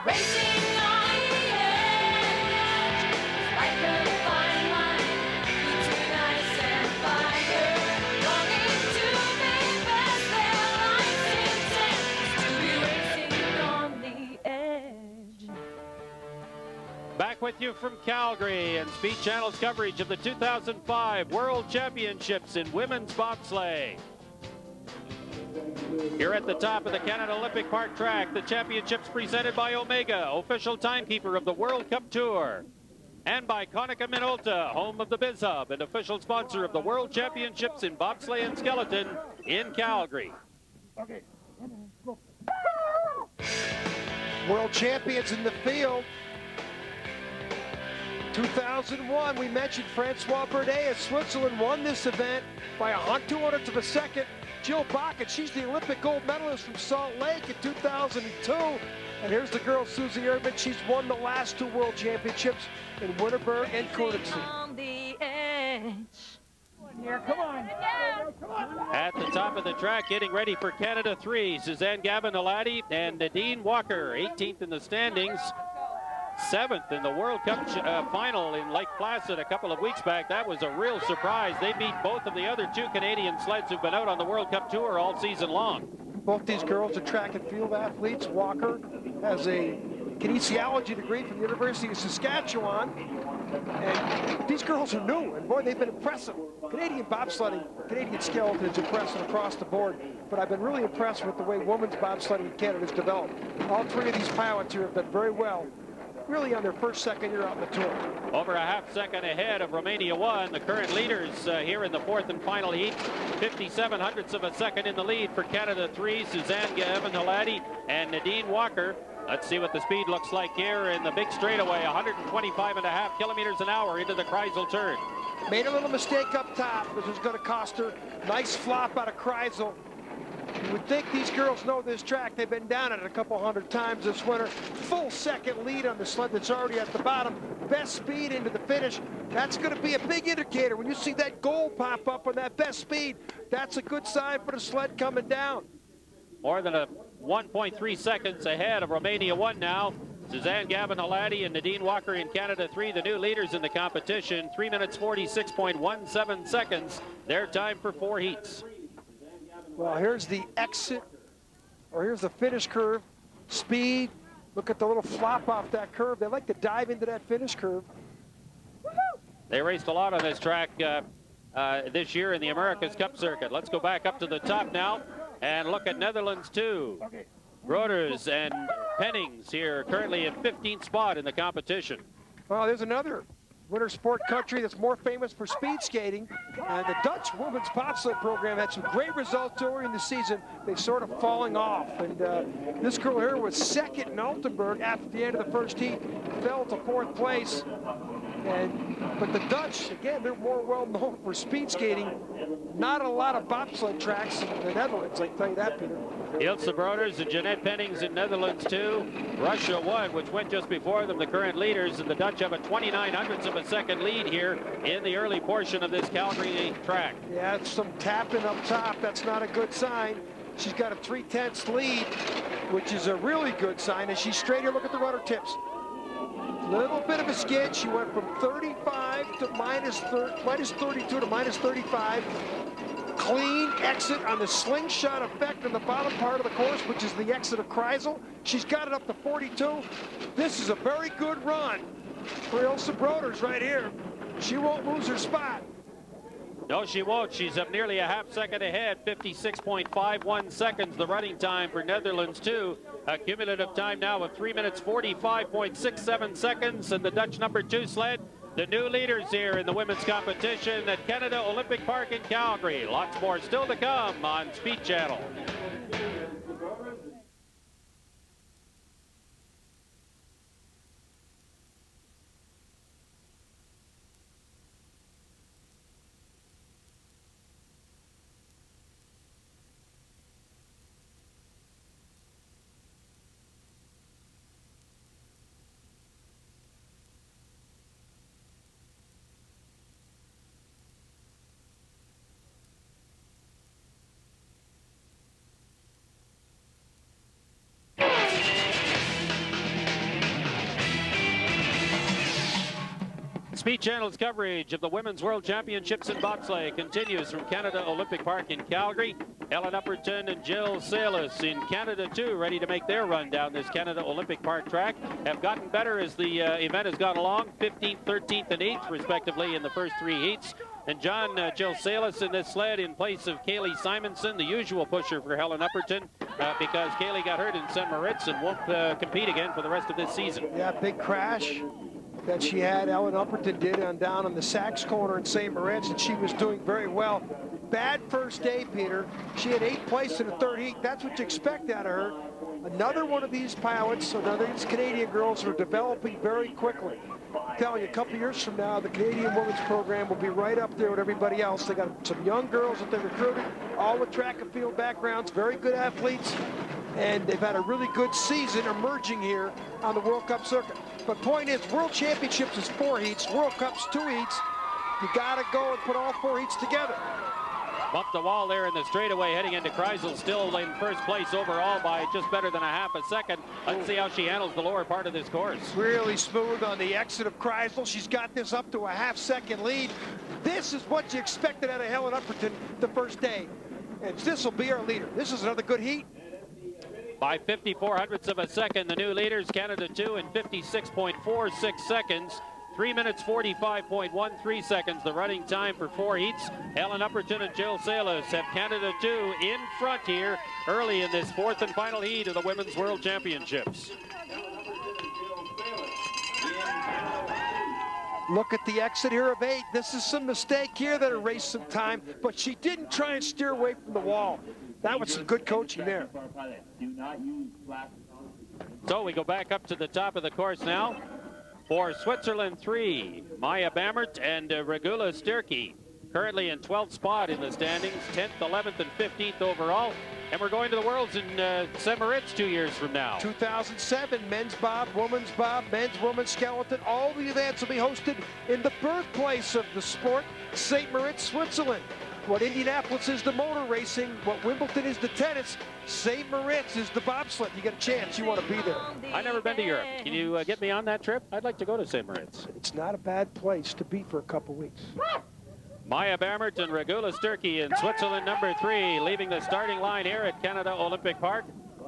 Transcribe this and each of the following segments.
Racing on the edge, like a fine line between ice and fire. Longing to be best, their life's intent to be racing on the edge. Back with you from Calgary and Speed Channel's coverage of the 2005 World Championships in women's bobsleigh. Here at the top of the Canada Olympic Park track, the championships presented by Omega, official timekeeper of the World Cup Tour, and by Konica Minolta, home of the Biz Hub and official sponsor of the World Championships in bobsleigh and skeleton in Calgary. Okay. World champions in the field. 2001, we mentioned Francois Berdet of Switzerland won this event by 1/200th of a second. Jill Bakken, she's the Olympic gold medalist from Salt Lake in 2002. And here's the girl, Susie Erdman. She's won the last 2 world championships in Winterberg and Königsee. On the edge. Here, come on. Come on. At the top of the track, getting ready for Canada 3, Suzanne Gavin-Halati and Nadine Walker, 18th in the standings. 7th in the World Cup final in Lake Placid a couple of weeks back. That was a real surprise. They beat both of the other 2 Canadian sleds who've been out on the World Cup Tour all season long. Both these girls are track and field athletes. Walker has a kinesiology degree from the University of Saskatchewan. And these girls are new, and boy, they've been impressive. Canadian bobsledding, Canadian skeleton is impressive across the board, but I've been really impressed with the way women's bobsledding in Canada has developed. All 3 of these pilots here have done very well, really on their first, second year out on the tour. Over a half second ahead of Romania 1, the current leaders here in the 4th and final heat. 57 hundredths of a second in the lead for Canada 3, Suzanne Gavin-Halati and Nadine Walker. Let's see what the speed looks like here in the big straightaway, 125.5 kilometers an hour into the Kreisel turn. Made a little mistake up top, which was going to cost her. Nice flop out of Kreisel. You would think these girls know this track. They've been down it a couple hundred times this winter. Full second lead on the sled that's already at the bottom. Best speed into the finish. That's going to be a big indicator. When you see that goal pop up on that best speed, that's a good sign for the sled coming down. More than a 1.3 seconds ahead of Romania 1 now. Suzanne Gavin-Halati and Nadine Walker in Canada 3, the new leaders in the competition. 3 minutes 46.17 seconds. Their time for 4 heats. Well, here's the exit, or here's the finish curve. Speed. Look at the little flop off that curve. They like to dive into that finish curve. They raced a lot on this track this year in the America's Cup circuit. Let's go back up to the top now and look at Netherlands 2. Broders and Pennings here currently in 15th spot in the competition. Well, there's another winter sport country that's more famous for speed skating. And the Dutch women's bobsled program had some great results early in the season. They're sort of falling off. And this girl here was second in Altenburg after the end of the first heat, fell to 4th place. But the Dutch, again, they're more well known for speed skating. Not a lot of bobsled tracks in the Netherlands, I can tell you that, Peter. Ilse Broders and Jeanette Pennings in Netherlands 2. Russia 1, which went just before them, the current leaders, and the Dutch have a 29 hundredths of a second lead here in the early portion of this Calgary track. Yeah, it's some tapping up top. That's not a good sign. She's got a 3/10 lead, which is a really good sign. As she's straight here, look at the rudder tips. Little bit of a skid. She went from 35 to minus 32 to minus 35. Clean exit on the slingshot effect in the bottom part of the course, which is the exit of Kreisel. She's got it up to 42. This is a very good run for Ilse Broders right here. She won't lose her spot. No, she won't. She's up nearly a half second ahead, 56.51 seconds, the running time for Netherlands 2. A cumulative time now of 3 minutes 45.67 seconds, and the Dutch number 2 sled, the new leaders here in the women's competition at Canada Olympic Park in Calgary. Lots more still to come on Speed Channel. Speed Channel's coverage of the Women's World Championships in bobsleigh continues from Canada Olympic Park in Calgary. Ellen Upperton and Jill Salas in Canada, too, ready to make their run down this Canada Olympic Park track. Have gotten better as the event has gone along. 15th, 13th, and 8th, respectively, in the first 3 heats. And Jill Salas in this sled in place of Kaylee Simonson, the usual pusher for Helen Upperton, because Kaylee got hurt in St. Moritz and won't compete again for the rest of this season. Yeah, big crash that she had. Ellen Upperton did down on the Sachs corner in St. Moritz, and she was doing very well. Bad first day, Peter. She had 8th place in the 3rd heat. That's what you expect out of her. Another one of these pilots, another of these Canadian girls who are developing very quickly. I'm telling you, a couple years from now, the Canadian women's program will be right up there with everybody else. They got some young girls that they recruited, all with track and field backgrounds, very good athletes, and they've had a really good season emerging here on the World Cup circuit. But point is, World Championships is 4 heats, World Cup's 2 heats. You got to go and put all 4 heats together. Bumped the wall there in the straightaway heading into Kreisel, still in first place overall by just better than a half a second. Let's see how she handles the lower part of this course. Really smooth on the exit of Kreisel. She's got this up to a half-second lead. This is what you expected out of Helen Upperton the first day. And this will be our leader. This is another good heat. By 54 hundredths of a second, the new leaders, Canada 2 in 56.46 seconds. 3 minutes 45.13 seconds, the running time for 4 heats. Helen Upperton and Jill Salas have Canada 2 in front here early in this 4th and final heat of the Women's World Championships. Look at the exit here of 8. This is some mistake here that erased some time, but she didn't try and steer away from the wall. That was some good coaching there. So we go back up to the top of the course now. For Switzerland, 3, Maya Bammert and Regula Stirke, currently in 12th spot in the standings, 10th, 11th, and 15th overall. And we're going to the Worlds in St. Moritz 2 years from now. 2007, men's bob, women's bob, men's, women's skeleton. All the events will be hosted in the birthplace of the sport, St. Moritz, Switzerland. What Indianapolis is the motor racing, what Wimbledon is the tennis, St. Moritz is the bobsled. You get a chance, you want to be there. I've never been to Europe. Can you get me on that trip? I'd like to go to St. Moritz. It's not a bad place to be for a couple weeks. Maya Bammert and Regula Stirke in Switzerland, number 3, leaving the starting line here at Canada Olympic Park.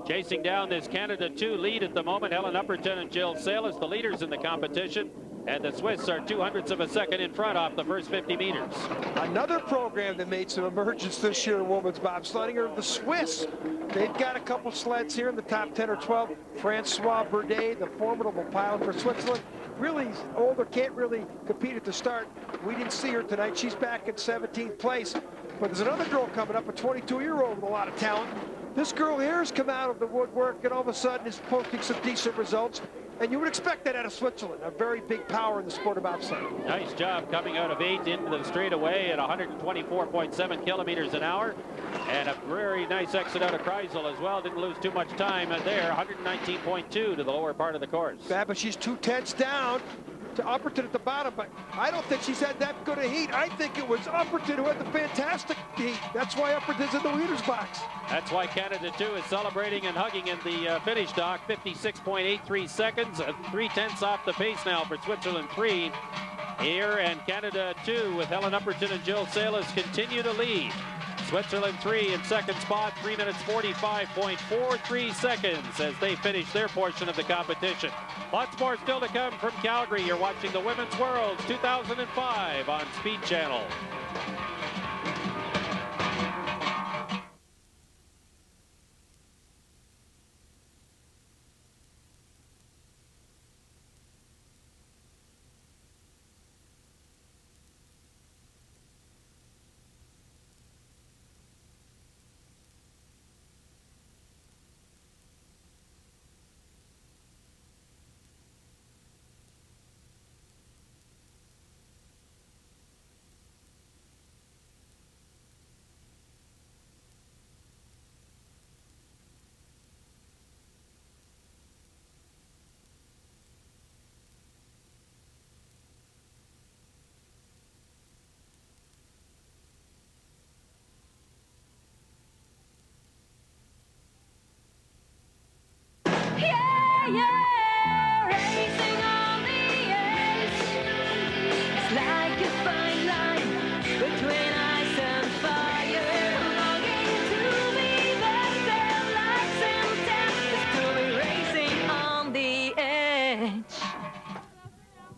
Chasing down this Canada 2 lead at the moment, Helen Upperton and Jill Salas, the leaders in the competition. And the Swiss are 200ths of a second in front off the first 50 meters. Another program that made some emergence this year in women's bobsledding are the Swiss. They've got a couple sleds here in the top 10 or 12. Francois Burdet, the formidable pilot for Switzerland, really older, can't really compete at the start. We didn't see her tonight. She's back in 17th place. But there's another girl coming up, a 22-year-old with a lot of talent. This girl here has come out of the woodwork and all of a sudden is posting some decent results. And you would expect that out of Switzerland, a very big power in the sport of bobsledding. Nice job coming out of 8 into the straightaway at 124.7 kilometers an hour. And a very nice exit out of Kreisel as well. Didn't lose too much time there. 119.2 to the lower part of the course. Bad, but she's 2/10 down to Upperton at the bottom, but I don't think she's had that good a heat. I think it was Upperton who had the fantastic heat. That's why Upperton's in the leader's box. That's why Canada 2 is celebrating and hugging in the finish dock. 56.83 seconds, 3/10 off the pace now for Switzerland 3 here, and Canada 2 with Helen Upperton and Jill Salas continue to lead. Switzerland 3 in second spot, 3 minutes 45.43 seconds as they finish their portion of the competition. Lots more still to come from Calgary. You're watching the Women's Worlds 2005 on Speed Channel.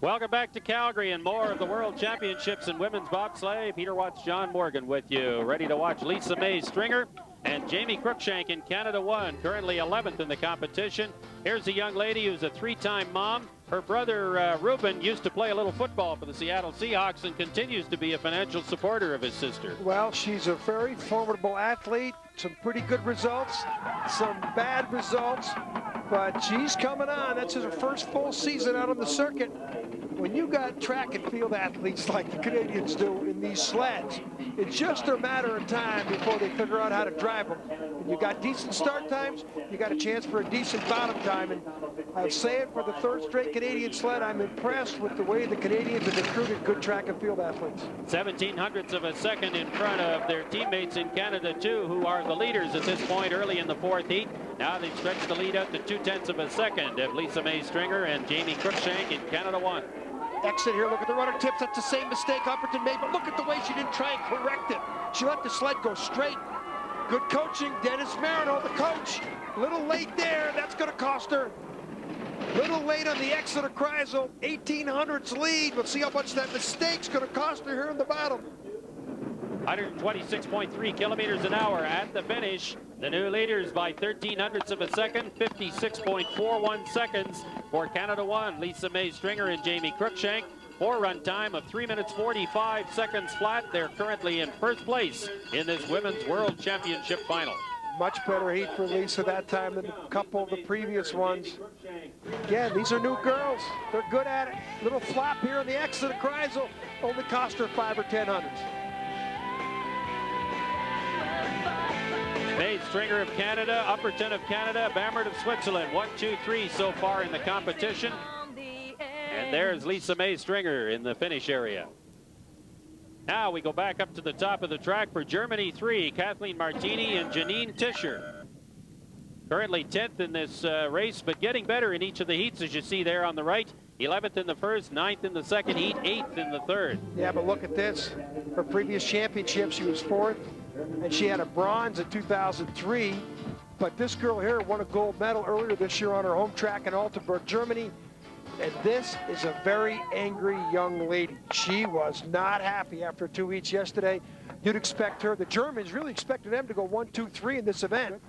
Welcome back to Calgary and more of the World Championships in women's bobsleigh. Peter Watts, John Morgan with you. Ready to watch Lisa May Stringer and Jamie Cruikshank in Canada 1, currently 11th in the competition. Here's a young lady who's a 3-time mom. Her brother Ruben used to play a little football for the Seattle Seahawks and continues to be a financial supporter of his sister. Well, she's a very formidable athlete. Some pretty good results, some bad results, but she's coming on. That's her first full season out on the circuit. When you got track and field athletes like the Canadians do in these sleds, it's just a matter of time before they figure out how to drive them. And you got decent start times, you got a chance for a decent bottom time. And I'll say it for the third straight Canadian sled, I'm impressed with the way the Canadians have recruited good track and field athletes. 1700ths of a second in front of their teammates in Canada, too, who are the leaders at this point early in the fourth heat. Now they've stretched the lead out to 0.2 of a second of Lisa May Stringer and Jamie Cruikshank in Canada 1. Exit here, look at the rudder tips. That's the same mistake Humperton made, but look at the way she didn't try and correct it. She let the sled go straight. Good coaching, Dennis Marino, the coach. A little late there, that's gonna cost her. Little late on the exit of Kreisel, 1800s lead. We'll see how much that mistake's gonna cost her here in the bottom. 126.3 kilometers an hour at the finish. The new leaders by 1300ths of a second, 56.41 seconds for Canada 1, Lisa May Stringer and Jamie Cruikshank. 4-run time of 3 minutes 45 seconds flat. They're currently in first place in this Women's World Championship final. Much better heat for Lisa that time than a couple of the previous ones. Again, these are new girls. They're good at it. Little flop here on the exit of Kreisel. Only cost her 5 or 10 hundredths. May Stringer of Canada, Upperton of Canada, Bammert of Switzerland. 1, 2, 3 so far in the competition. And there's Lisa May Stringer in the finish area. Now we go back up to the top of the track for Germany 3, Kathleen Martini and Janine Tischer. Currently 10th in this race, but getting better in each of the heats, as you see there on the right. 11th in the first, 9th in the second heat, 8th in the third. Yeah, but look at this. Her previous championship, she was 4th, and she had a bronze in 2003. But this girl here won a gold medal earlier this year on her home track in Altenburg, Germany. And this is a very angry young lady. She was not happy after 2 heats yesterday. You'd expect her, the Germans really expected them to go 1, 2, 3 in this event.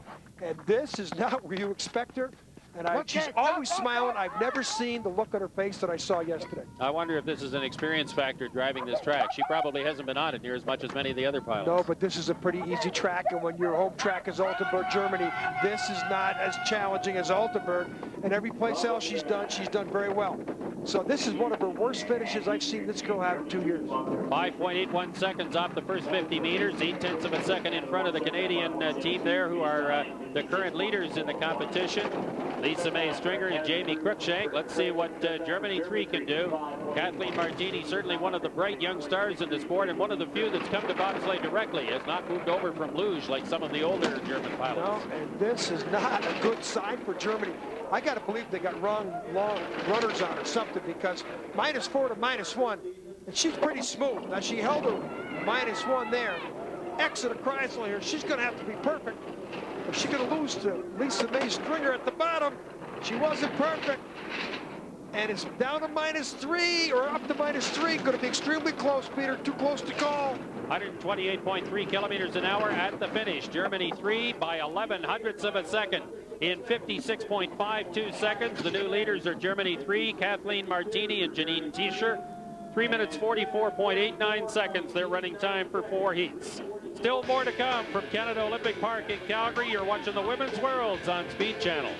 And this is not where you expect her. And she's always smiling. I've never seen the look on her face that I saw yesterday. I wonder if this is an experience factor driving this track. She probably hasn't been on it near as much as many of the other pilots. No, but this is a pretty easy track, and when your home track is Altenburg, Germany, this is not as challenging as Altenburg. And every place else she's done very well. So this is one of her worst finishes I've seen this girl have in 2 years. 5.81 seconds off the first 50 meters, 0.8 of a second in front of the Canadian team there, who are the current leaders in the competition. Lisa May Stringer and Jamie Cruikshank. Let's see what Germany 3 can do. Kathleen Martini, certainly one of the bright young stars in the sport, and one of the few that's come to bobsleigh directly, has not moved over from luge like some of the older German pilots. No, and this is not a good sign for Germany. I got to believe they got long runners on or something, because -4 to -1, and she's pretty smooth. Now she held her -1 there. Exit of Kreisel here. She's going to have to be perfect. If she's going to lose to Lisa May Stringer at the bottom, she wasn't perfect. And it's down to -3 or up to -3. Going to be extremely close, Peter. Too close to call. 128.3 kilometers an hour at the finish. Germany 3 by 1100ths of a second in 56.52 seconds. The new leaders are Germany 3, Kathleen Martini and Janine Tischer. 3 minutes 44.89 seconds, their running time for 4 heats. Still more to come from Canada Olympic Park in Calgary. You're watching the Women's Worlds on Speed Channel.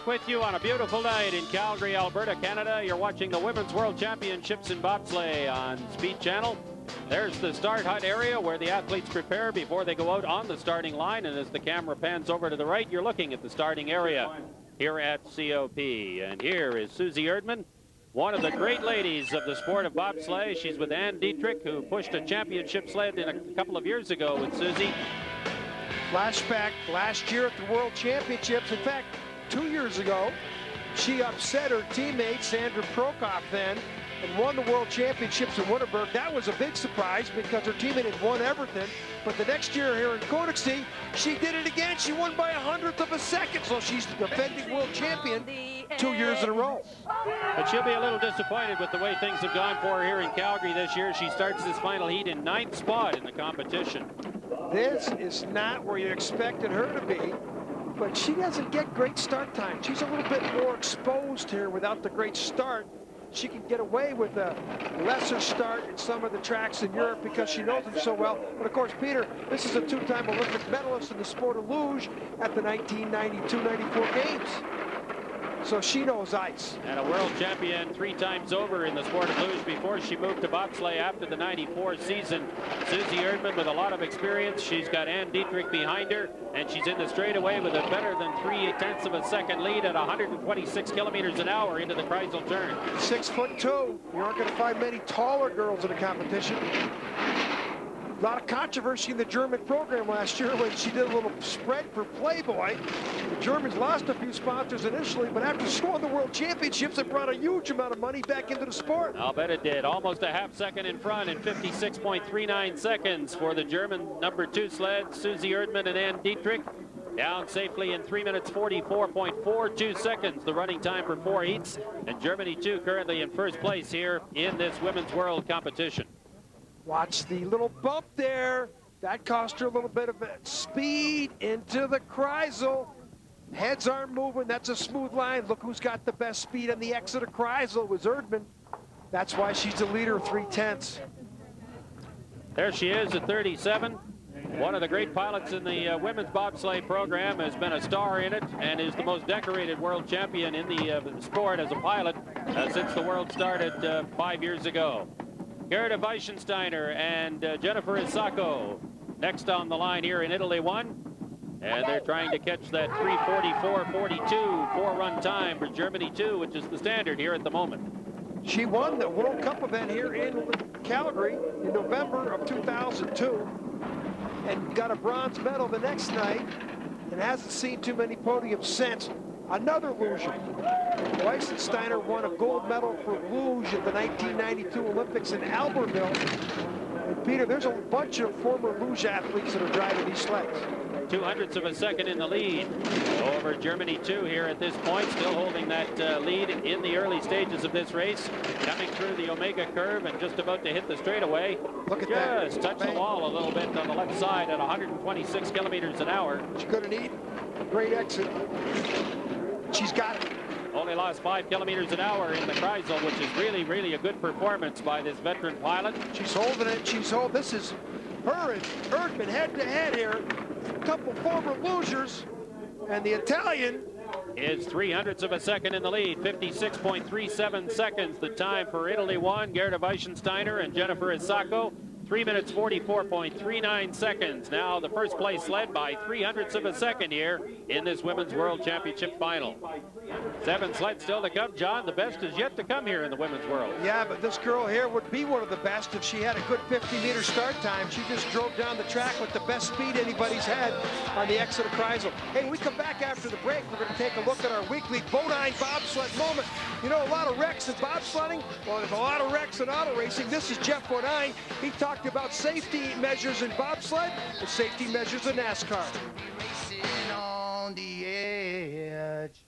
back with you on a beautiful night in Calgary, Alberta, Canada. You're watching the Women's World Championships in bobsleigh on Speed Channel. There's the start hut area where the athletes prepare before they go out on the starting line. And as the camera pans over to the right, you're looking at the starting area here at COP. And here is Susie Erdman, one of the great ladies of the sport of bobsleigh. She's with Ann Dietrich, who pushed a championship sled in a couple of years ago with Susie. Flashback last year at the World Championships. In fact, 2 years ago, she upset her teammate, Sandra Prokop then, and won the World Championships in Winterberg. That was a big surprise because her teammate had won everything. But the next year here in Königssee, she did it again. She won by 100th of a second, so she's the defending world champion 2 years in a row. But she'll be a little disappointed with the way things have gone for her here in Calgary this year. She starts this final heat in 9th spot in the competition. This is not where you expected her to be, but she doesn't get great start time. She's a little bit more exposed here without the great start. She can get away with a lesser start in some of the tracks in Europe because she knows them so well. But of course, Peter, this is a two-time Olympic medalist in the sport of luge at the 1992-94 Games. So she knows ice. And a world champion 3 times over in the sport of luge before she moved to bobsleigh after the 94 season. Susie Erdman with a lot of experience. She's got Ann Dietrich behind her, and she's in the straightaway with a better than 3/10 of a second lead at 126 kilometers an hour into the Kreisel turn. 6'2". You aren't going to find many taller girls in the competition. A lot of controversy in the German program last year when she did a little spread for Playboy. The Germans lost a few sponsors initially, but after she won the World Championships, it brought a huge amount of money back into the sport. I'll bet it did. Almost a half second in front in 56.39 seconds for the German number 2 sled, Susie Erdman and Ann Dietrich. Down safely in 3 minutes 44.42 seconds, the running time for 4 heats. And Germany, too, currently in first place here in this Women's World competition. Watch the little bump there. That cost her a little bit of speed into the Kreisel. Heads aren't moving. That's a smooth line. Look who's got the best speed on the exit of Kreisel. It was Erdman. That's why she's the leader, 3/10. There she is at 37. One of the great pilots in the women's bobsleigh program, has been a star in it and is the most decorated world champion in the sport as a pilot since the world started 5 years ago. Gerda Weissensteiner and Jennifer Isako next on the line here in Italy 1. And they're trying to catch that 3:44.42 4-run time for Germany 2, which is the standard here at the moment. She won the World Cup event here in Calgary in November of 2002 and got a bronze medal the next night and hasn't seen too many podiums since. Another luger. Weissensteiner won a gold medal for luge at the 1992 Olympics in Albertville. And Peter, there's a bunch of former luge athletes that are driving these sleds. 200ths of a second in the lead over Germany 2 here at this point, still holding that lead in the early stages of this race, coming through the Omega curve and just about to hit the straightaway. Look at that. Just touch the wall a little bit on the left side at 126 kilometers an hour. She's going to need a great exit. She's got it. Only lost 5 kilometers an hour in the Kreisel, which is really, really a good performance by this veteran pilot. She's holding it. This is her and Erdman head-to-head here. A couple former losers, and the Italian is 300ths of a second in the lead. 56.37 seconds the time for Italy 1, Gerda Weissensteiner and Jennifer Isako. 3 minutes 44.39 seconds. Now the first place led by 300ths of a second here in this Women's World Championship final. 7 sleds still to come, John. The best is yet to come here in the Women's World. Yeah, but this girl here would be one of the best if she had a good 50-meter start time. She just drove down the track with the best speed anybody's had on the exit of Kreisel. Hey, when we come back after the break, we're going to take a look at our weekly Bodine bobsled moment. You know, a lot of wrecks in bobsledding. Well, there's a lot of wrecks in auto racing. This is Jeff Bodine. He talked about safety measures in bobsled and safety measures in NASCAR. Racing on the edge.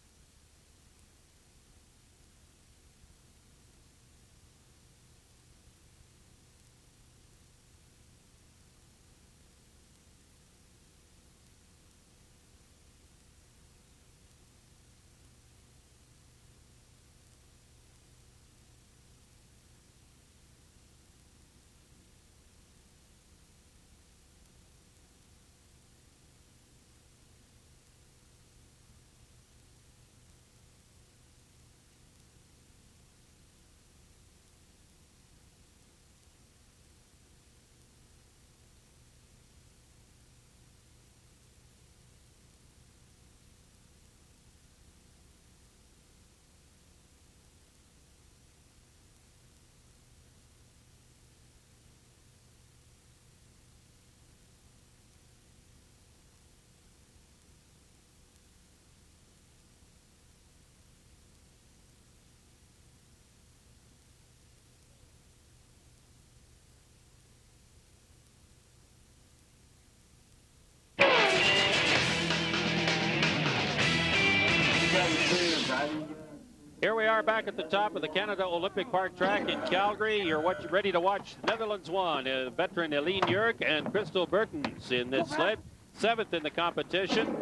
Here we are back at the top of the Canada Olympic Park track in Calgary. You're ready to watch Netherlands 1. Veteran Eline Jurk and Crystal Bertens in this sled. 7th in the competition.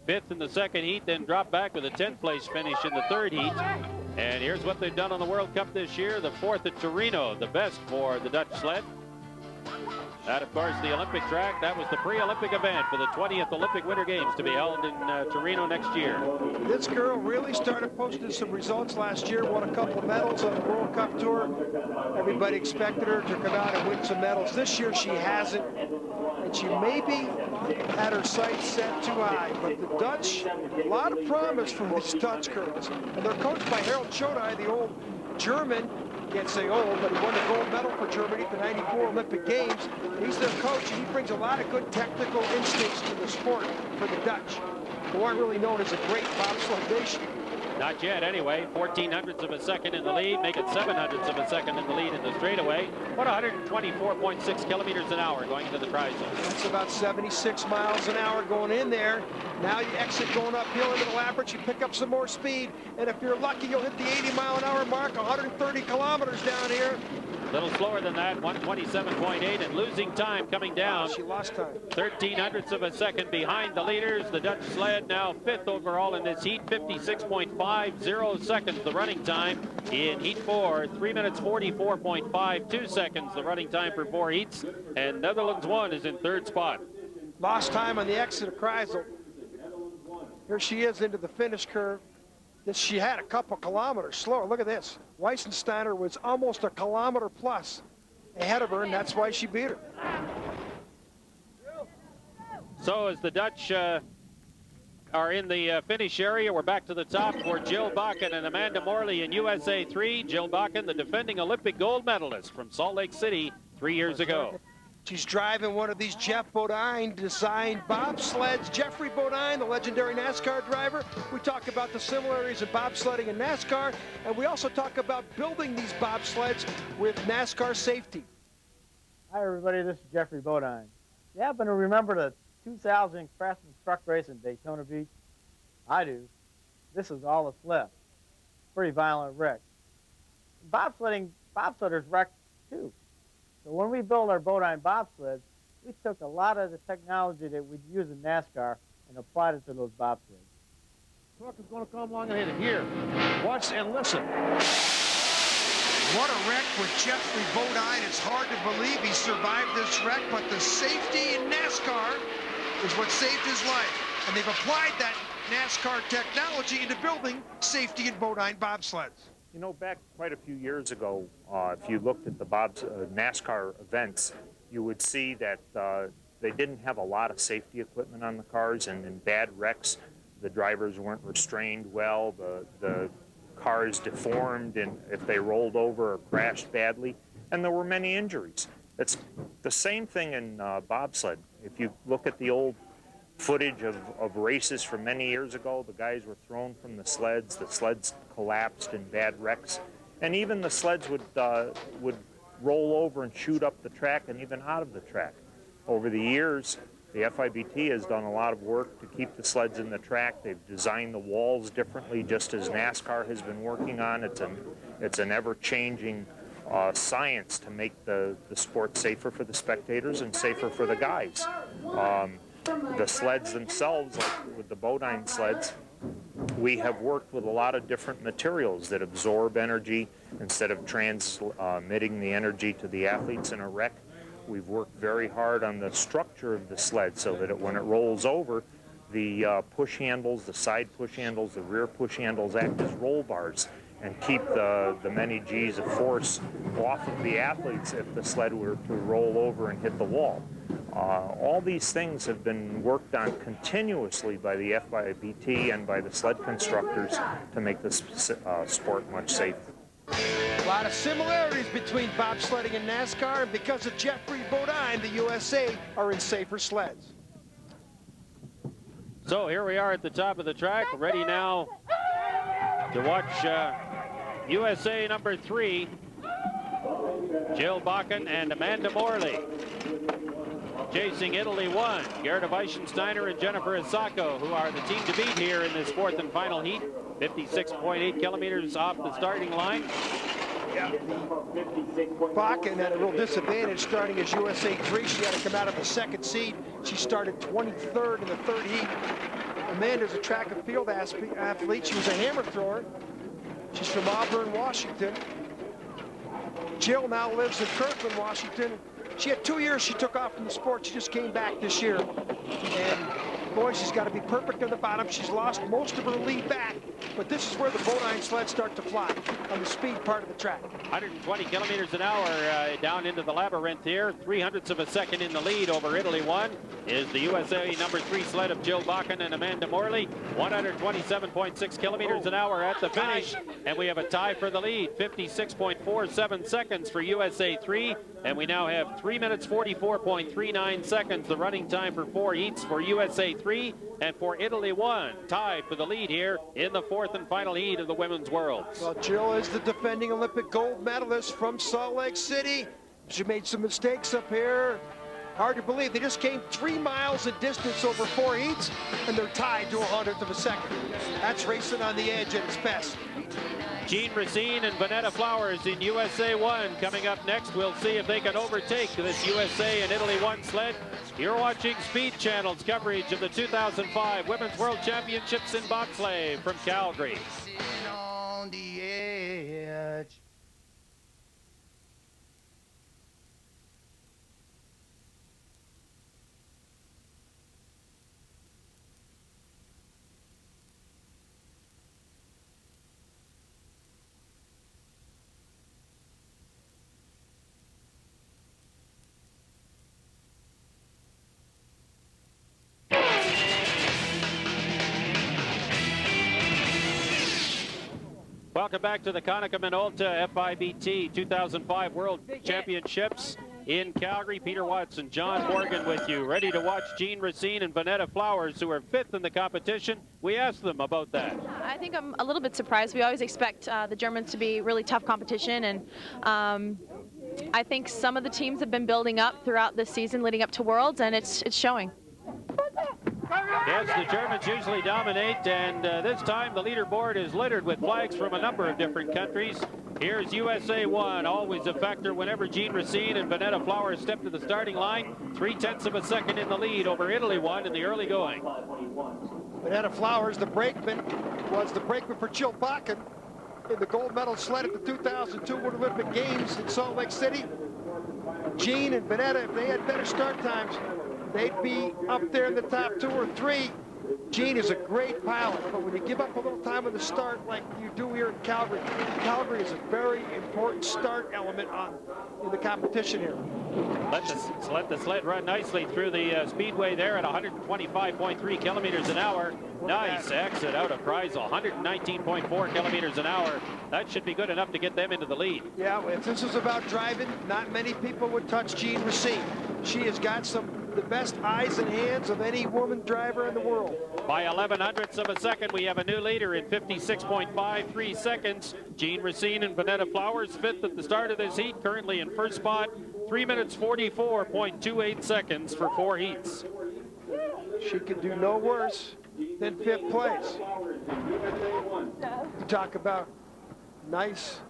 5th in the second heat, then dropped back with a 10th place finish in the third heat. And here's what they've done on the World Cup this year. The 4th at Torino, the best for the Dutch sled. That, of course, the Olympic track. That was the pre-Olympic event for the 20th Olympic Winter Games to be held in Torino next year. This girl really started posting some results last year, won a couple of medals on the World Cup Tour. Everybody expected her to come out and win some medals. This year she hasn't, and she maybe had her sights set too high. But the Dutch, a lot of promise from these Dutch girls. And they're coached by Harold Chodai, the old German. Can't say old, but he won the gold medal for Germany at the '94 Olympic Games. He's their coach, and he brings a lot of good technical instincts to the sport for the Dutch, who aren't really known as a great bobsled nation. Not yet, anyway. 1400ths of a second in the lead, make it 700ths of a second in the lead in the straightaway. About 124.6 kilometers an hour going into the tri-zone. That's about 76 miles an hour going in there. Now you exit going uphill into the Lappert, you pick up some more speed, and if you're lucky, you'll hit the 80-mile-an-hour mark, 130 kilometers down here. A little slower than that, 127.8, and losing time coming down. She lost time. 1300ths of a second behind the leaders. The Dutch sled now 5th overall in this heat, 56.50 seconds the running time in heat 4. 3 minutes 44.52 seconds the running time for 4 heats, and Netherlands 1 is in 3rd spot. Lost time on the exit of Kreisel. Here she is into the finish curve. She had a couple kilometers slower. Look at this. Weissensteiner was almost a kilometer plus ahead of her, and that's why she beat her. So as the Dutch are in the finish area, we're back to the top for Jill Bakken and Amanda Morley in USA 3. Jill Bakken, the defending Olympic gold medalist from Salt Lake City 3 years ago. She's driving one of these Jeff Bodine designed bobsleds. Jeffrey Bodine, the legendary NASCAR driver. We talk about the similarities of bobsledding and NASCAR, and we also talk about building these bobsleds with NASCAR safety. Hi everybody, this is Jeffrey Bodine. You happen to remember the 2000 Craftsman truck race in Daytona Beach? I do. This is all that's left. Pretty violent wreck. Bobsledders wrecked too. So when we built our Bodine bobsleds, we took a lot of the technology that we'd use in NASCAR and applied it to those bobsleds. Truck is going to come along and hit it here. Watch and listen. What a wreck with Jeffrey Bodine. It's hard to believe he survived this wreck, but the safety in NASCAR is what saved his life. And they've applied that NASCAR technology into building safety in Bodine bobsleds. You know, back quite a few years ago, if you looked at the NASCAR events, you would see that they didn't have a lot of safety equipment on the cars, and in bad wrecks, the drivers weren't restrained well, the cars deformed, and if they rolled over or crashed badly, and there were many injuries. It's the same thing in bobsled. If you look at the old footage of races from many years ago, the guys were thrown from the sleds collapsed in bad wrecks, and even the sleds would roll over and shoot up the track and even out of the track. Over the years, the FIBT has done a lot of work to keep the sleds in the track. They've designed the walls differently, just as NASCAR has been working on. It's an ever-changing science to make the sport safer for the spectators and safer for the guys. The sleds themselves, like with the Bodine sleds, we have worked with a lot of different materials that absorb energy instead of transmitting the energy to the athletes in a wreck. We've worked very hard on the structure of the sled so that when it rolls over, the push handles, the side push handles, the rear push handles act as roll bars and keep the many G's of force off of the athletes if the sled were to roll over and hit the wall. All these things have been worked on continuously by the FIBT and by the sled constructors to make this sport much safer. A lot of similarities between bobsledding and NASCAR, and because of Jeffrey Bodine, the USA are in safer sleds. So here we are at the top of the track, ready now to watch USA number 3, Jill Bakken and Amanda Morley. chasing Italy 1. Gerda Weichensteiner and Jennifer Asako, who are the team to beat here in this fourth and final heat. 56.8 kilometers off the starting line. Yeah, Bakken had a real disadvantage starting as USA 3. She had to come out of the second seed. She started 23rd in the third heat. Amanda's a track and field athlete. She was a hammer thrower. She's from Auburn, Washington. Jill now lives in Kirkland, Washington. She had 2 years she took off from the sport. She just came back this year. And boy, she's got to be perfect on the bottom. She's lost most of her lead back, but this is where the Bodine sleds start to fly on the speed part of the track. 120 kilometers an hour down into the labyrinth here. 300ths of a second in the lead over Italy 1 is the USA number 3 sled of Jill Bakken and Amanda Morley. 127.6 kilometers an hour at the finish, and we have a tie for the lead. 56.47 seconds for USA 3, and we now have 3 minutes 44.39 seconds, the running time for 4 heats for USA 3 and for Italy 1, tied for the lead here in the fourth and final heat of the Women's Worlds. Well, Jill is the defending Olympic gold medalist from Salt Lake City. She made some mistakes up here. Hard to believe. They just came 3 miles in distance over 4 heats, and they're tied to 100th of a second. That's racing on the edge at its best. Jean Racine and Vanetta Flowers in USA 1 coming up next. We'll see if they can overtake this USA and Italy 1 sled. You're watching Speed Channel's coverage of the 2005 Women's World Championships in bobsleigh from Calgary. On the edge. Welcome back to the Konica Minolta FIBT 2005 World Championships in Calgary. Peter Watson, John Morgan with you, ready to watch Jean Racine and Vanetta Flowers, who are 5th in the competition. We asked them about that. I think I'm a little bit surprised. We always expect the Germans to be really tough competition, and I think some of the teams have been building up throughout this season leading up to Worlds, and it's showing. Yes, the Germans usually dominate, and this time the leaderboard is littered with flags from a number of different countries. Here's USA 1, always a factor whenever Jean Racine and Vanetta Flowers step to the starting line. 0.3 of a second in the lead over Italy 1 in the early going. Vanetta Flowers, the brakeman, was the brakeman for Jill Bakken in the gold medal sled at the 2002 World Olympic Games in Salt Lake City. Jean and Vanetta, if they had better start times, they'd be up there in the top 2 or 3. Jean is a great pilot, but when you give up a little time on the start like you do here in Calgary, Calgary is a very important start element in the competition here. Let the sled run nicely through the speedway there at 125.3 kilometers an hour. Nice exit out of Kreisel, 119.4 kilometers an hour. That should be good enough to get them into the lead. Yeah, if this was about driving, not many people would touch Jean Racine. She has got the best eyes and hands of any woman driver in the world. By 0.11 of a second, we have a new leader in 56.53 seconds. Jean Racine and Vanetta Flowers 5th at the start of this heat, currently in first spot. 3 minutes 44.28 seconds for 4 heats. She could do no worse than 5th place. You talk about nice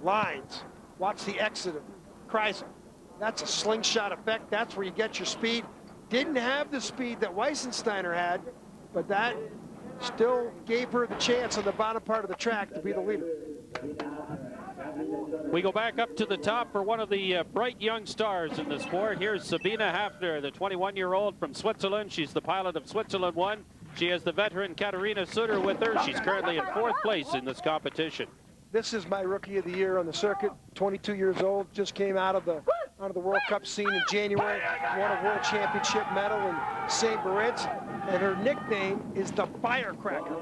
lines. Watch the exit of Kreisel. That's a slingshot effect. That's where you get your speed. Didn't have the speed that Weissensteiner had, but that still gave her the chance on the bottom part of the track to be the leader. We go back up to the top for one of the bright young stars in the sport. Here's Sabine Hafner, the 21-year-old from Switzerland. She's the pilot of Switzerland 1. She has the veteran Katharina Sutter with her. She's currently in 4th place in this competition. This is my rookie of the year on the circuit. 22 years old, just came out of the World Cup scene in January, won a World Championship medal in St. Moritz, and her nickname is the Firecracker.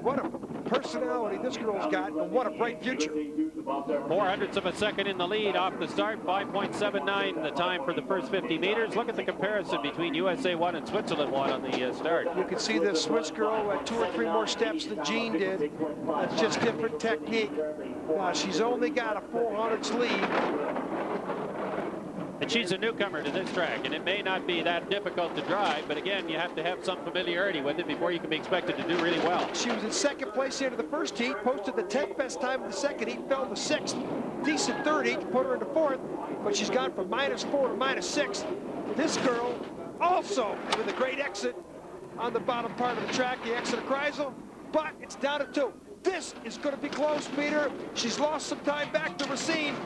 What a personality this girl's got, and what a bright future. 0.04 of a second in the lead off the start, 5.79 the time for the first 50 meters. Look at the comparison between USA 1 and Switzerland 1 on the start. You can see this Swiss girl at 2 or 3 more steps than Jean did. That's just different technique. She's only got a 400ths lead. And she's a newcomer to this track, and it may not be that difficult to drive, but again, you have to have some familiarity with it before you can be expected to do really well. She was in second place into the first heat, posted the 10th best time in the second heat, fell to 6th. Decent third heat, put her into 4th, but she's gone from -4 to -6. This girl also with a great exit on the bottom part of the track, the exit of Kreisel, but it's down to 2. This is going to be close, Peter. She's lost some time back to Racine.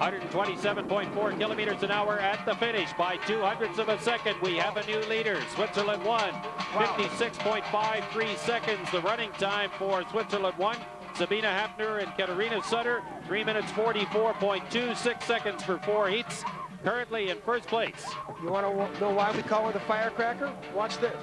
127.4 kilometers an hour at the finish. By 200ths of a second, we have a new leader. Switzerland won. 56.53 seconds, the running time for Switzerland won. Sabina Hafner and Katarina Sutter, 3 minutes 44.26 seconds for 4 heats. Currently in first place. You want to know why we call her the firecracker? Watch this.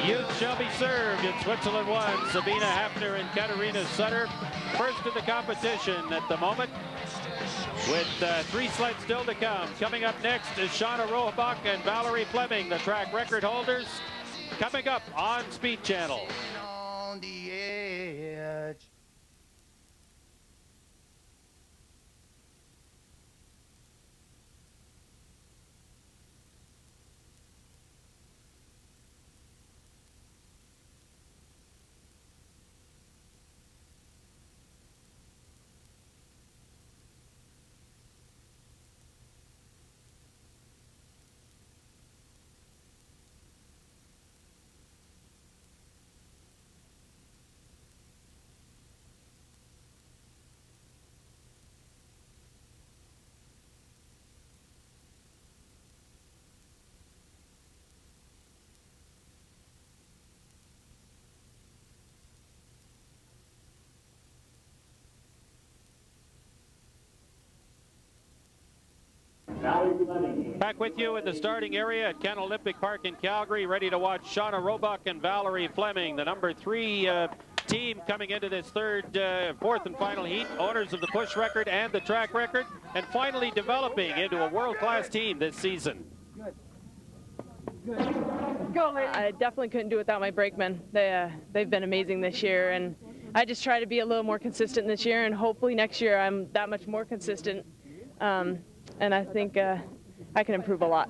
Youth shall be served in Switzerland won. Sabina Hafner and Katarina Sutter first in the competition at the moment, with 3 sleds still to come. Coming up next is Shauna Rohbach and Valerie Fleming, the track record holders, coming up on Speed Channel. On the edge. Back with you in the starting area at Ken Olympic Park in Calgary, ready to watch Shauna Rohbach and Valerie Fleming, the number 3 team coming into this fourth and final heat, owners of the push record and the track record, and finally developing into a world-class team this season. I definitely couldn't do it without my brakemen. They've been amazing this year, and I just try to be a little more consistent this year, and hopefully next year I'm that much more consistent. And I think I can improve a lot.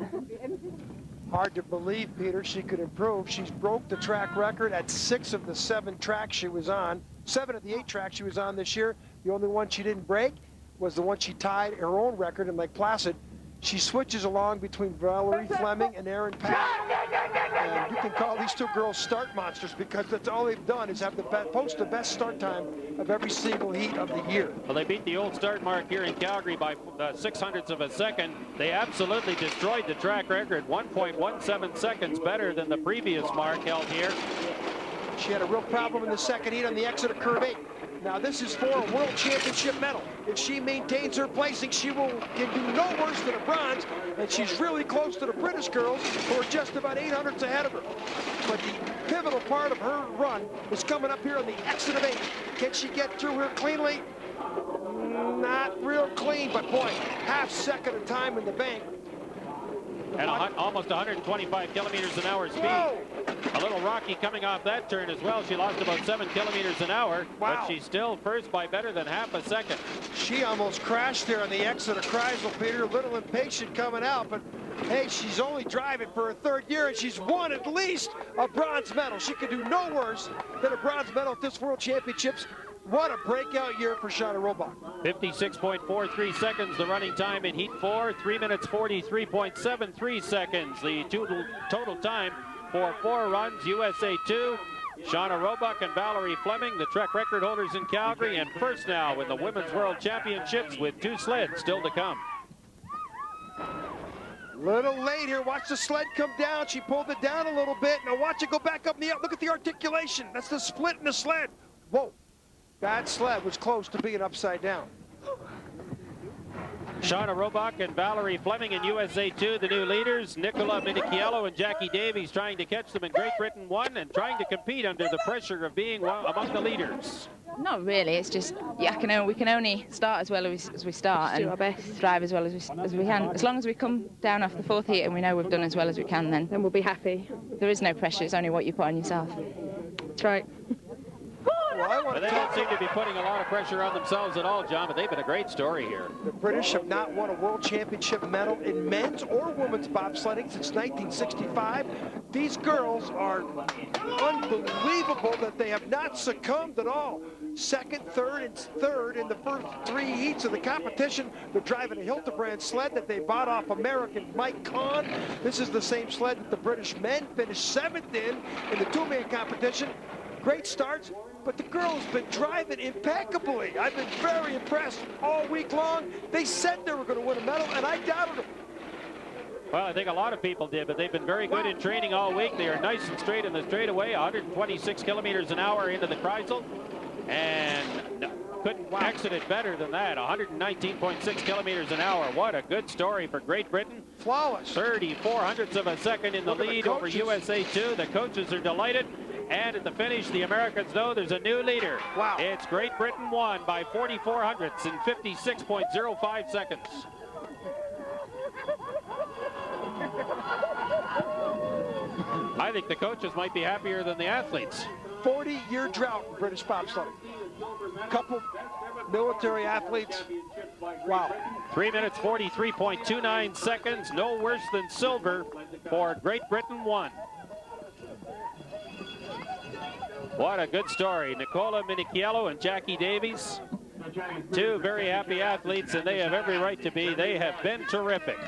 Hard to believe, Peter, she could improve. She's broke the track record at 6 of the 7 tracks she was on. 7 of the 8 tracks she was on this year. The only one she didn't break was the one she tied her own record in Lake Placid. She switches along between Valerie Fleming and Erin Pack. And you can call these 2 girls start monsters, because that's all they've done is have post the best start time of every single heat of the year. Well, they beat the old start mark here in Calgary by 0.06 of a second. They absolutely destroyed the track record, 1.17 seconds better than the previous mark held here. She had a real problem in the second heat on the exit of curve 8. Now this is for a world championship medal. If she maintains her placing, she can do no worse than a bronze, and she's really close to the British girls, who are just about 800ths ahead of her. But the pivotal part of her run is coming up here on the exit of 8. Can she get through here cleanly? Not real clean, but boy, half second of time in the bank. And almost 125 kilometers an hour speed. Whoa. A little rocky coming off that turn as well. She lost about 7 kilometers an hour, wow. But she's still first by better than half a second. She almost crashed there on the exit of Kreisel, Peter. A little impatient coming out, but hey, she's only driving for her 3rd year, and she's won at least a bronze medal. She could do no worse than a bronze medal at this World Championships. What a breakout year for Shauna Rohbach. 56.43 seconds, the running time in Heat 4. 3 minutes 43.73 seconds, the total time for 4 runs. USA 2, Shauna Rohbach and Valerie Fleming, the track record holders in Calgary, and first now in the Women's World Championships with 2 sleds still to come. Little late here. Watch the sled come down. She pulled it down a little bit. Now watch it go back up in the air. Look at the articulation. That's the split in the sled. Whoa. That sled was close to being upside down. Shauna Rohbach and Valerie Fleming in USA 2, the new leaders. Nicola Minicchiello and Jackie Davies trying to catch them in Great Britain 1 and trying to compete under the pressure of being among the leaders. Not really. It's just we can only start as well as we start and do our best. drive as well as we can. As long as we come down off the 4th heat and we know we've done as well as we can, then Then we'll be happy. there is no pressure. It's only what you put on yourself. That's right. well, I want But to they don't talk seem to be putting a lot of pressure on themselves at all, John, but they've been a great story here. The British have not won a world championship medal in men's or women's bobsledding since 1965. These girls are unbelievable that they have not succumbed at all. Second, third, and third in the first 3 heats of the competition. They're driving a Hildebrand sled that they bought off American Mike Kahn. This is the same sled that the British men finished 7th in the two-man competition. Great starts, but the girls been driving impeccably. I've been very impressed all week long. They said they were going to win a medal, and I doubted them. Well, I think a lot of people did, but they've been very good in training all week. They are nice and straight in the straightaway, 126 kilometers an hour into the Kreisel, and couldn't exit it better than that, 119.6 kilometers an hour. What a good story for Great Britain. Flawless. 34 hundredths of a second in the lead over USA 2. The coaches are delighted. And at the finish, the Americans know there's a new leader. Wow. It's Great Britain won by 44 hundredths in 56.05 seconds. I think the coaches might be happier than the athletes. 40-year drought in British bobsledding. Couple military athletes. Wow. 3 minutes 43.29 seconds. No worse than silver for Great Britain 1. What a good story. Nicola Minichiello and Jackie Davies, two very happy athletes, and they have every right to be. They have been terrific.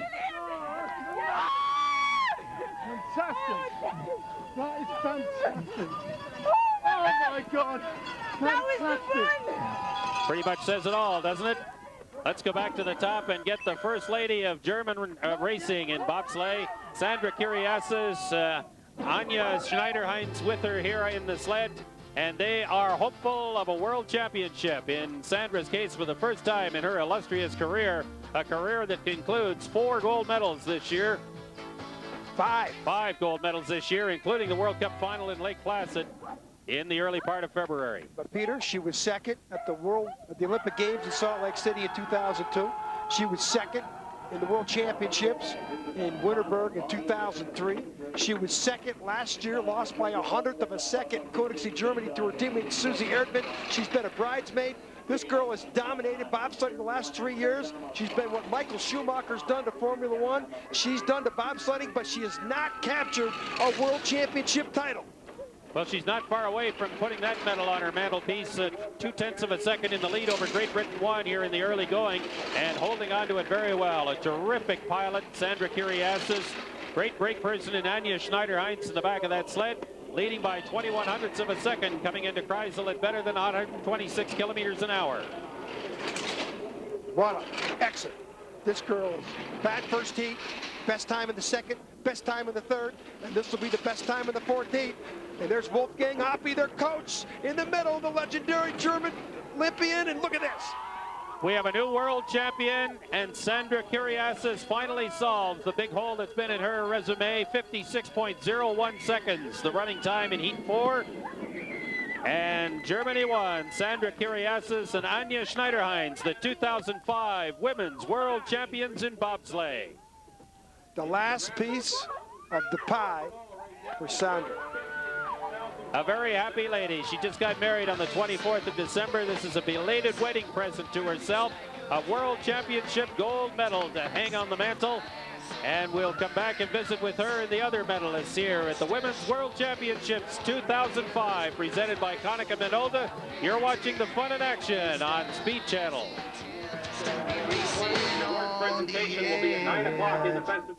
Fantastic. That is fantastic. Oh my God. Fantastic. Pretty much says it all, doesn't it? Let's go back to the top and get the first lady of German racing in bobsleigh, Sandra Kyriasis, Anya Schneider-Heinz with her here in the sled, and they are hopeful of a world championship. In Sandra's case, for the first time in her illustrious career, a career that includes 4 gold medals this year. 5 gold medals this year, including the World Cup final in Lake Placid in the early part of February. But Peter, she was second at the Olympic Games in Salt Lake City in 2002. She was second in the World Championships in Winterberg in 2003. She was second last year, lost by 100th of a second in Königssee, Germany to her teammate Susie Erdman. She's been a bridesmaid. This girl has dominated bobsledding the last 3 years. She's been what Michael Schumacher's done to Formula One. She's done to bobsledding, but she has not captured a world championship title. Well, she's not far away from putting that medal on her mantelpiece. 2/10 of a second in the lead over Great Britain 1 here in the early going, and holding on to it very well. A terrific pilot, Sandra Kyriasis. Great brake person in Anya Schneider-Heinz in the back of that sled, leading by 21 hundredths of a second, coming into Kreisel at better than 126 kilometers an hour. What an exit. This girl's bad first heat, best time in the second, best time in the third, and this will be the best time in the 4th heat. And there's Wolfgang Hoppe, their coach, in the middle, the legendary German Olympian, and look at this. We have a new world champion, and Sandra Kyriasis finally solves the big hole that's been in her resume, 56.01 seconds, the running time in Heat 4. And Germany won. Sandra Kyriasis and Anya Schneider-Heinz, the 2005 Women's World Champions in bobsleigh. The last piece of the pie for Sandra. A very happy lady. She just got married on the 24th of December. This is a belated wedding present to herself. A World Championship gold medal to hang on the mantle. And we'll come back and visit with her and the other medalists here at the Women's World Championships 2005, presented by Konica Minolta. You're watching the fun in action on Speed Channel. Presentation will be at 9 o'clock in the festival.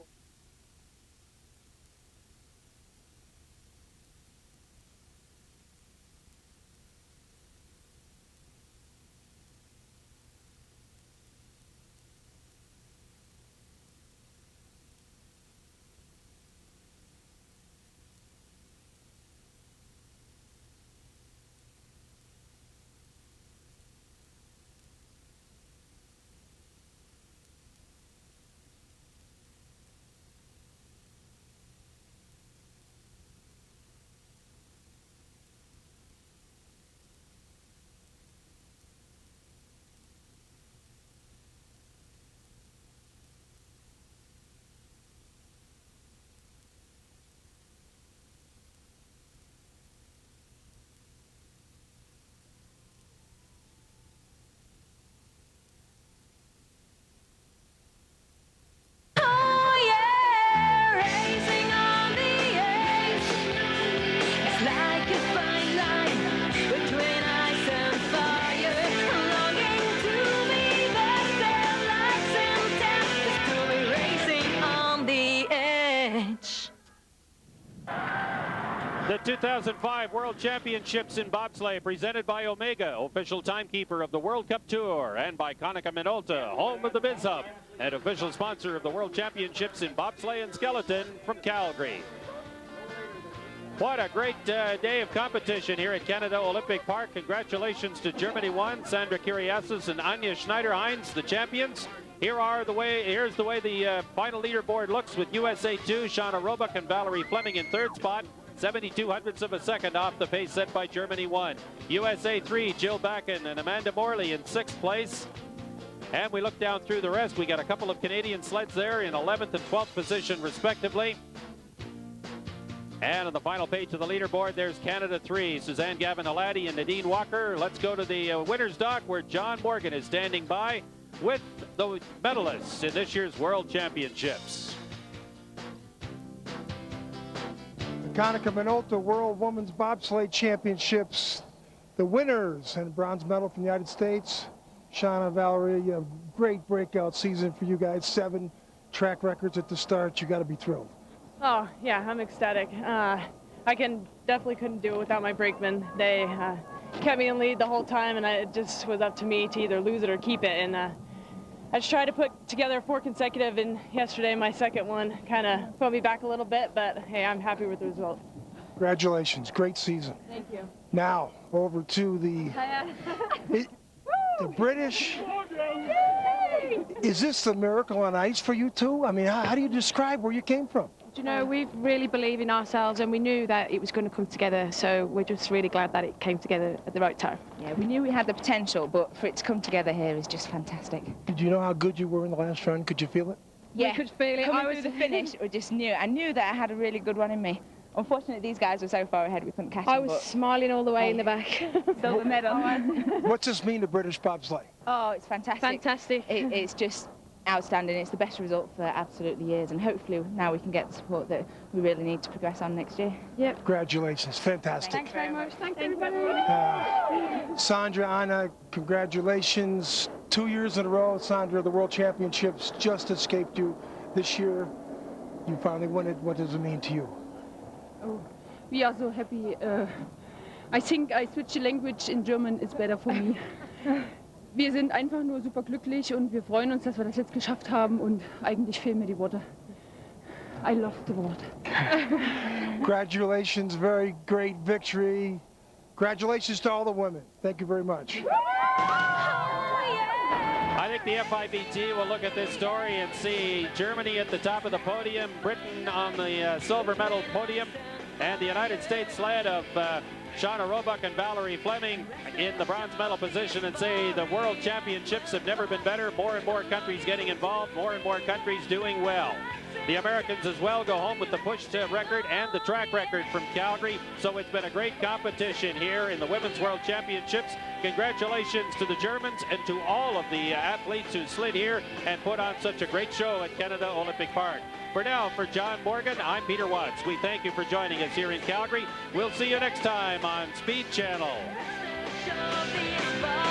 The 2005 World Championships in bobsleigh presented by Omega, official timekeeper of the World Cup Tour, and by Konica Minolta, home of the Biz Hub, and official sponsor of the World Championships in bobsleigh and skeleton from Calgary. What a great day of competition here at Canada Olympic Park. Congratulations to Germany 1, Sandra Kiriasis and Anja Schneider-Heinz, the champions. Here's the way the final leaderboard looks with USA 2, Shauna Roebuck and Valerie Fleming in third spot. 72 hundredths of a second off the pace set by Germany 1. USA 3, Jill Bakken and Amanda Morley in sixth place. And we look down through the rest. We got a couple of Canadian sleds there in 11th and 12th position respectively. And on the final page of the leaderboard, there's Canada 3, Suzanne Gavin-Halati and Nadine Walker. Let's go to the winner's dock where John Morgan is standing by with the medalists in this year's World Championships. Konica Minolta World Women's Bobsleigh Championships. The winners and bronze medal from the United States. Shauna, Valerie, a great breakout season for you guys. 7 track records at the start. You got to be thrilled. Oh, yeah, I'm ecstatic. I definitely couldn't do it without my brakemen. They kept me in lead the whole time, and it just was up to me to either lose it or keep it. And I just tried to put together 4 consecutive, and yesterday my second one kind of put me back a little bit, but hey, I'm happy with the result. Congratulations, great season. Thank you. Now, over to the British. Is this the miracle on ice for you two? I mean, how do you describe where you came from? Do you know, we really believe in ourselves, and we knew that it was going to come together, so we're just really glad that it came together at the right time. Yeah, we knew we had the potential, but for it to come together here is just fantastic. Did you know how good you were in the last run? Could you feel it? Yeah, We could feel it. Coming through the finish, we just knew. I knew that I had a really good one in me. Unfortunately, these guys were so far ahead we couldn't catch I them. was smiling all the way in the back. Still the medal. What's this mean to British bobsleigh? Oh, it's fantastic. Fantastic. It's just outstanding. It's the best result for absolutely years, and hopefully now we can get the support that we really need to progress on next year. Yep. Congratulations, fantastic. Thanks very much. Thanks, everybody. Sandra, Anna, congratulations. 2 years in a row, Sandra, the World Championships just escaped you. This year, you finally won it. What does it mean to you? Oh, we are so happy. I think I switch the language in German, it's better for me. Wir sind einfach nur super glücklich und wir freuen uns, dass wir das jetzt geschafft haben, und eigentlich fehlen mir die Worte. I love the word. Congratulations, very great victory. Congratulations to all the women. Thank you very much. I think the FIBT will look at this story and see Germany at the top of the podium, Britain on the silver medal podium, and the United States sled of Shauna Roebuck and Valerie Fleming in the bronze medal position, and say the World Championships have never been better. More and more countries getting involved, more and more countries doing well. The Americans as well go home with the push to record and the track record from Calgary. So it's been a great competition here in the Women's World Championships. Congratulations to the Germans and to all of the athletes who slid here and put on such a great show at Canada Olympic Park. For now, for John Morgan, I'm Peter Watts. We thank you for joining us here in Calgary. We'll see you next time on Speed Channel. Show me